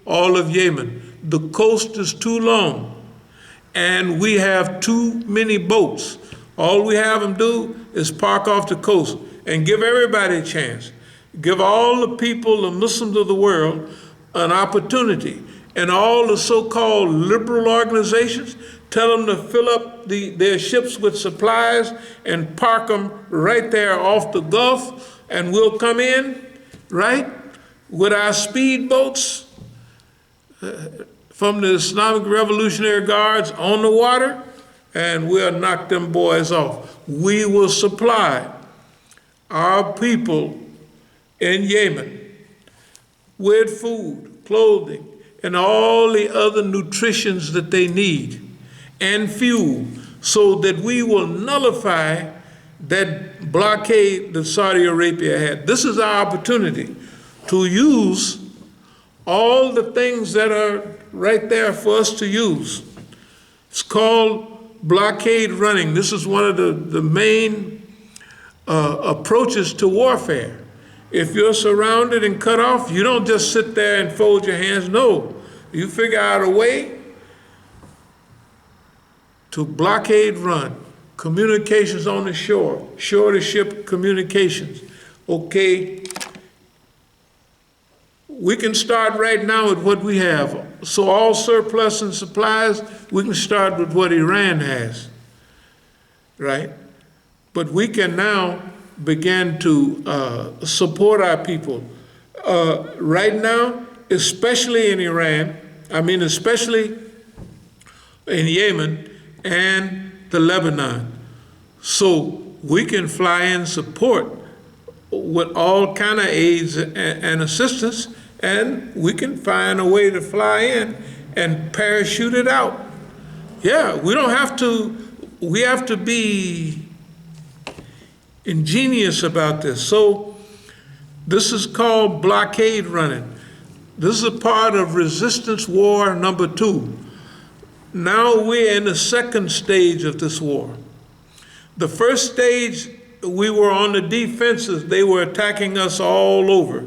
all of Yemen. The coast is too long, and we have too many boats. All we have them do is park off the coast and give everybody a chance. Give all the people, the Muslims of the world, an opportunity. And all the so-called liberal organizations, tell them to fill up their ships with supplies and park them right there off the Gulf, and we'll come in, right, with our speedboats from the Islamic Revolutionary Guards on the water, and we'll knock them boys off. We will supply our people in Yemen with food, clothing, and all the other nutritions that they need, and fuel, so that we will nullify that blockade that Saudi Arabia had. This is our opportunity to use all the things that are right there for us to use. It's called blockade running. This is one of the main approaches to warfare. If you're surrounded and cut off, you don't just sit there and fold your hands. No, you figure out a way to blockade run. Communications on the shore, shore-to-ship communications. Okay, we can start right now with what we have. So all surplus and supplies, we can start with what Iran has, right? But we can now begin to support our people. Right now, especially in Iran, especially in Yemen and the Lebanon. So we can fly in support with all kind of aids and assistance, and we can find a way to fly in and parachute it out. Yeah, we don't have to, we have to be ingenious about this. So this is called blockade running. This is a part of resistance war number 2. Now we're in the second stage of this war. The first stage, we were on the defenses. They were attacking us all over.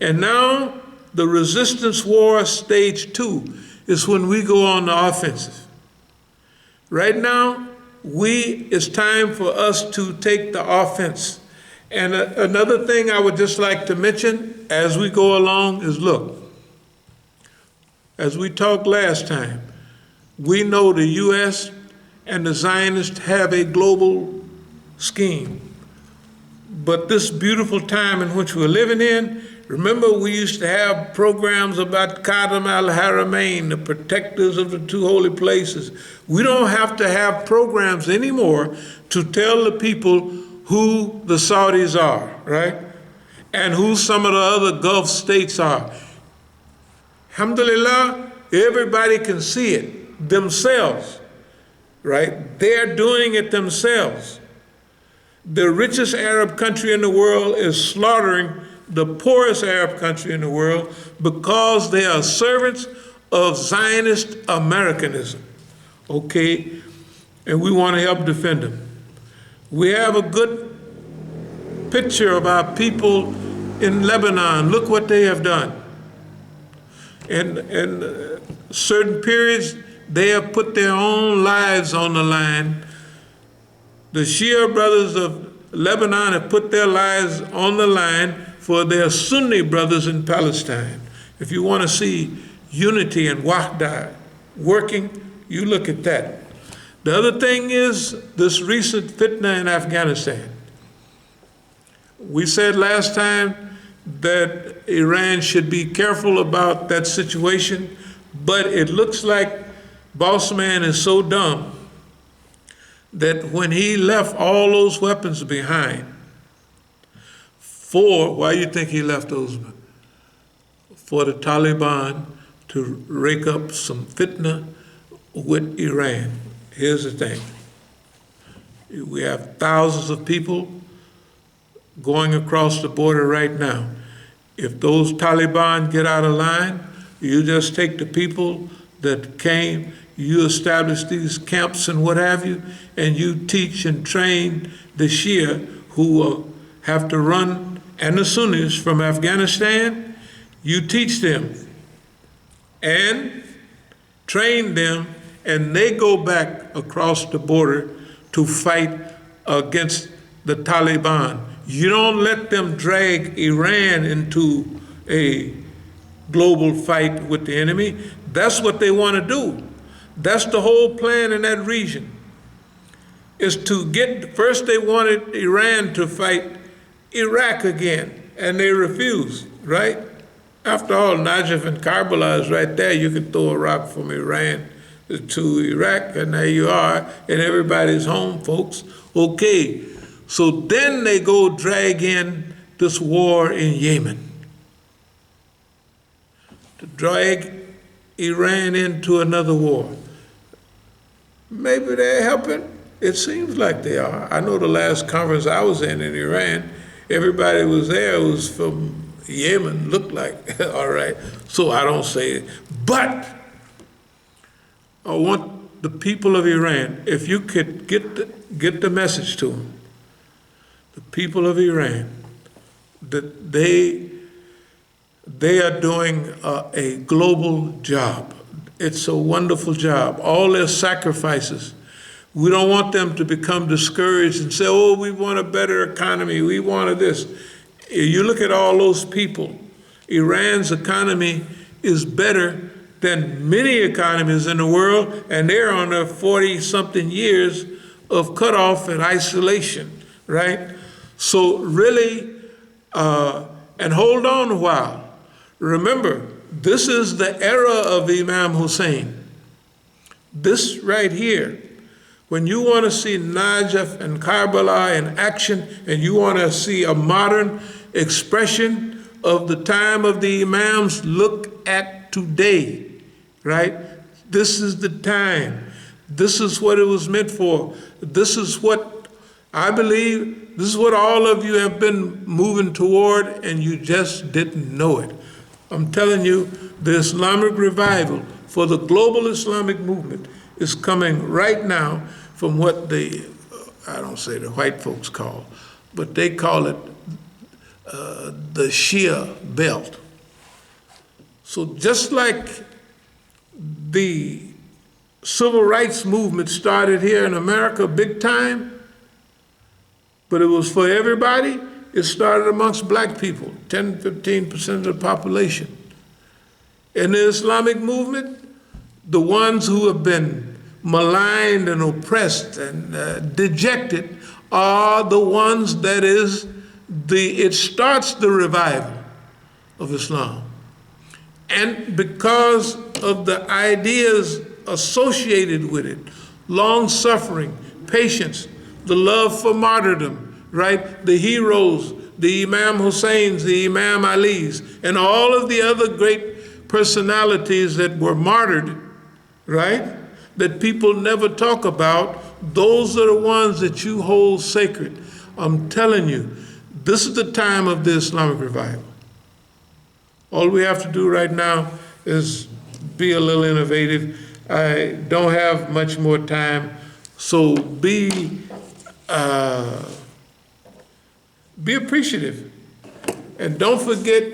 And now the resistance war stage 2 is when we go on the offensive. Right now, it's time for us to take the offense. And another thing I would just like to mention as we go along is, look, as we talked last time, we know the U.S. and the Zionists have a global scheme. But this beautiful time in which we're living in, remember we used to have programs about Qadam al-Haramain, the protectors of the 2 holy places. We don't have to have programs anymore to tell the people who the Saudis are, right? And who some of the other Gulf states are. Alhamdulillah, everybody can see it themselves, right? They're doing it themselves. The richest Arab country in the world is slaughtering the poorest Arab country in the world because they are servants of Zionist Americanism, okay? And we want to help defend them. We have a good picture of our people in Lebanon. Look what they have done. In certain periods, they have put their own lives on the line. The Shia brothers of Lebanon have put their lives on the line for their Sunni brothers in Palestine. If you want to see unity and wahda working, you look at that. The other thing is this recent fitna in Afghanistan. We said last time that Iran should be careful about that situation, but it looks like Boss Man is so dumb that when he left all those weapons behind, why do you think he left those? For the Taliban to rake up some fitna with Iran. Here's the thing. We have thousands of people going across the border right now. If those Taliban get out of line, you just take the people that came, you establish these camps and what have you, and you teach and train the Shia who have to run, and the Sunnis from Afghanistan, you teach them and train them, and they go back across the border to fight against the Taliban. You don't let them drag Iran into a global fight with the enemy. That's what they want to do. That's the whole plan in that region, is to get, first they wanted Iran to fight Iraq again, and they refused, right? After all, Najaf and Karbala is right there. You can throw a rock from Iran to Iraq, and there you are, and everybody's home, folks. Okay, so then they go drag in this war in Yemen, to drag Iran into another war. Maybe they're helping. It seems like they are. I know the last conference I was in Iran, everybody was there was from Yemen, looked like, all right. So I don't say it. But I want the people of Iran, if you could get the message to them, the people of Iran, that they are doing a global job. It's a wonderful job. All their sacrifices. We don't want them to become discouraged and say, oh, we want a better economy, we wanted this. You look at all those people, Iran's economy is better than many economies in the world, and they're on their 40-something years of cutoff and isolation, right? So really, and hold on a while. Remember, this is the era of Imam Hussein. This right here. When you want to see Najaf and Karbala in action, and you want to see a modern expression of the time of the Imams, look at today, right? This is the time. This is what it was meant for. This is what I believe, this is what all of you have been moving toward, and you just didn't know it. I'm telling you, the Islamic revival for the global Islamic movement is coming right now from what they, I don't say the white folks call, but they call it the Shia belt. So just like the civil rights movement started here in America big time, but it was for everybody, it started amongst black people, 10, 15% of the population. In the Islamic movement, the ones who have been maligned and oppressed and dejected are the ones that it starts the revival of Islam. And because of the ideas associated with it, long-suffering, patience, the love for martyrdom, right? The heroes, the Imam Husseins, the Imam Alis, and all of the other great personalities that were martyred, right? That people never talk about, those are the ones that you hold sacred. I'm telling you, this is the time of the Islamic revival. All we have to do right now is be a little innovative. I don't have much more time, so be appreciative. And don't forget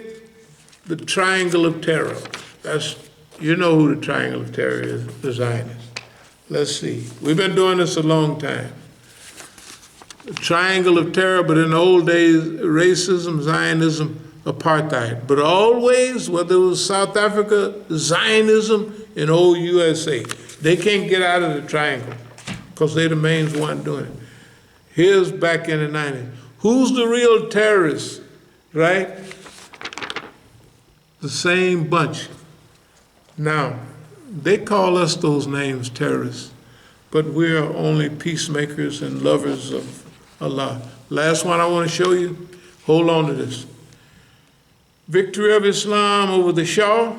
the triangle of terror. You know who the triangle of terror is, the Zionists. Let's see. We've been doing this a long time. The triangle of terror, but in the old days, racism, Zionism, apartheid. But always, whether it was South Africa, Zionism, and old USA, they can't get out of the triangle because they're the main one doing it. Here's back in the 90s. Who's the real terrorist, right? The same bunch. Now, they call us those names terrorists, but we're only peacemakers and lovers of Allah. Last one I want to show you, hold on to this. Victory of Islam over the Shah,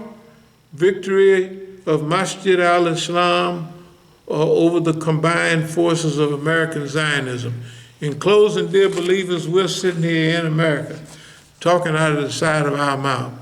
victory of Masjid al-Islam over the combined forces of American Zionism. In closing, dear believers, we're sitting here in America talking out of the side of our mouth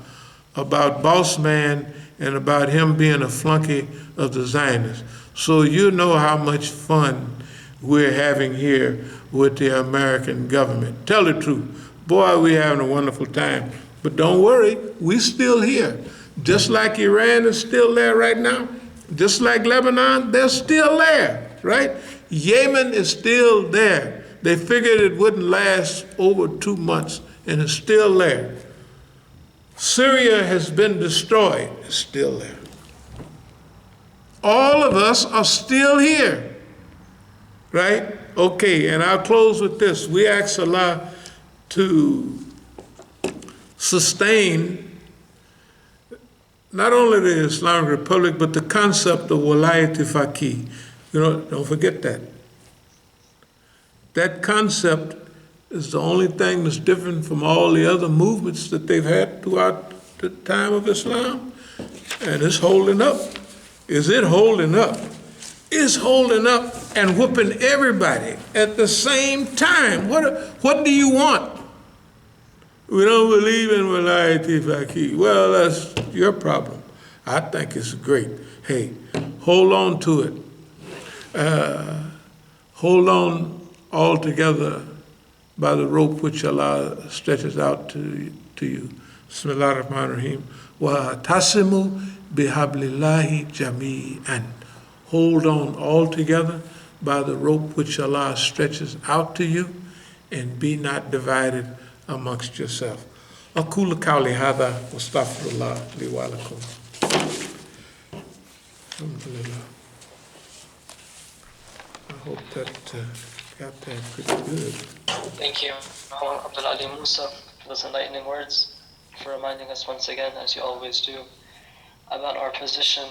about Boss Man and about him being a flunky of the Zionists. So you know how much fun we're having here with the American government. Tell the truth. Boy, we're having a wonderful time. But don't worry, we're still here. Just like Iran is still there right now, just like Lebanon, they're still there, right? Yemen is still there. They figured it wouldn't last over 2 months, and it's still there. Syria has been destroyed, it's still there. All of us are still here, right? Okay, and I'll close with this. We ask Allah to sustain not only the Islamic Republic, but the concept of walayat faqih. You know, don't forget that. That concept is the only thing that's different from all the other movements that they've had throughout the time of Islam, and it's holding up. Is it holding up? It's holding up and whooping everybody at the same time. What do you want? We don't believe in walayat faqih. Well, that's your problem. I think it's great. Hey, hold on to it. Hold on all together by the rope which Allah stretches out to you. Bismillah ar-Rahman ar-Rahim. Wa tasimu bihablillahi jami'an. Hold on all together by the rope which Allah stretches out to you, and be not divided amongst yourself. أقول قولي هذا واستغفر الله لي ولكم. Alhamdulillah. I hope that got that pretty good. Thank you, Abdul Ali Musa, for those enlightening words, for reminding us once again, as you always do, about our position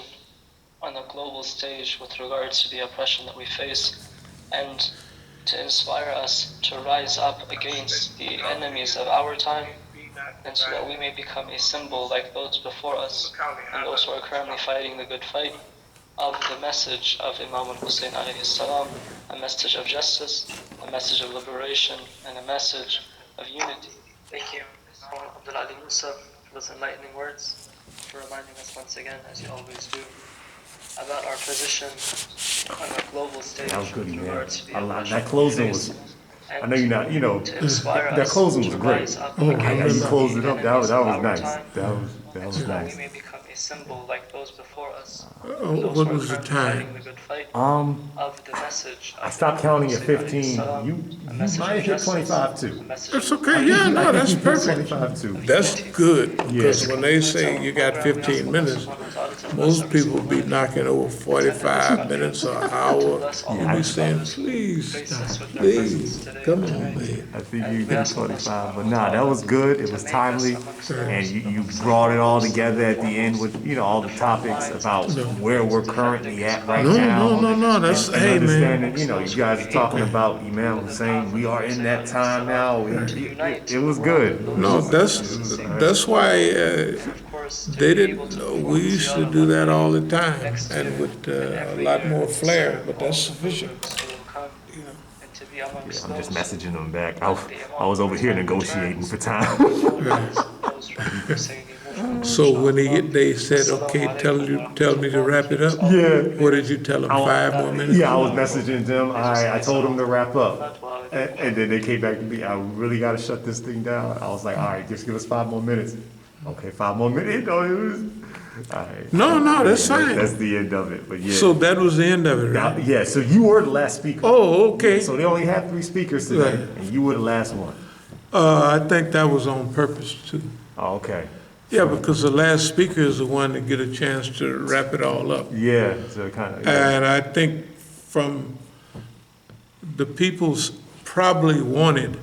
on the global stage with regards to the oppression that we face, and to inspire us to rise up against the enemies of our time, and so that we may become a symbol like those before us and those who are currently fighting the good fight of the message of Imam al-Hussein alayhi salam, a message of justice, a message of liberation, and a message of unity. Thank you, Abdul Ali Musa, for those enlightening words, for reminding us once again, as you always do, about our position on the global stage. That was good, man. That closing was, I know you're not, that closing was great. How you closed it up, that was nice. That was nice. We may become a symbol like those before us. What was the time? I stopped counting at 15. You might hit 25 too. That's okay. Yeah, no, that's perfect. 25 too. That's good, because when they say you got 15 minutes, most people be knocking over 45 minutes or an hour. You be saying, please stop, please, come on, man. I think you hit 25, but nah, that was good. It was timely, and you brought it all together at the end with all the topics about where we're currently at right now. No. That's and hey, man. understanding, you guys are talking about Imam Hussein. We are in that time now. It was good. No, that's why they didn't. We used to do that all the time, and with a lot more flair. But that's sufficient. Yeah, I'm just messaging them back. I was over here negotiating for time. So when they said, okay, tell me to wrap it up. Yeah. What did you tell them? 5 more minutes? Yeah, I was messaging them. I told them to wrap up, and then they came back to me. I really got to shut this thing down. I was like, all right, just give us 5 more minutes. Okay, 5 more minutes. All right. No, that's fine. That's the end of it. But yeah. So that was the end of it, right? Yeah. So you were the last speaker. Oh, okay. So they only had 3 speakers today, Right. and you were the last one. I think that was on purpose too. Oh, okay. Yeah, because the last speaker is the one that get a chance to wrap it all up. Yeah. So kind of. Yeah. And I think from the people's probably wanted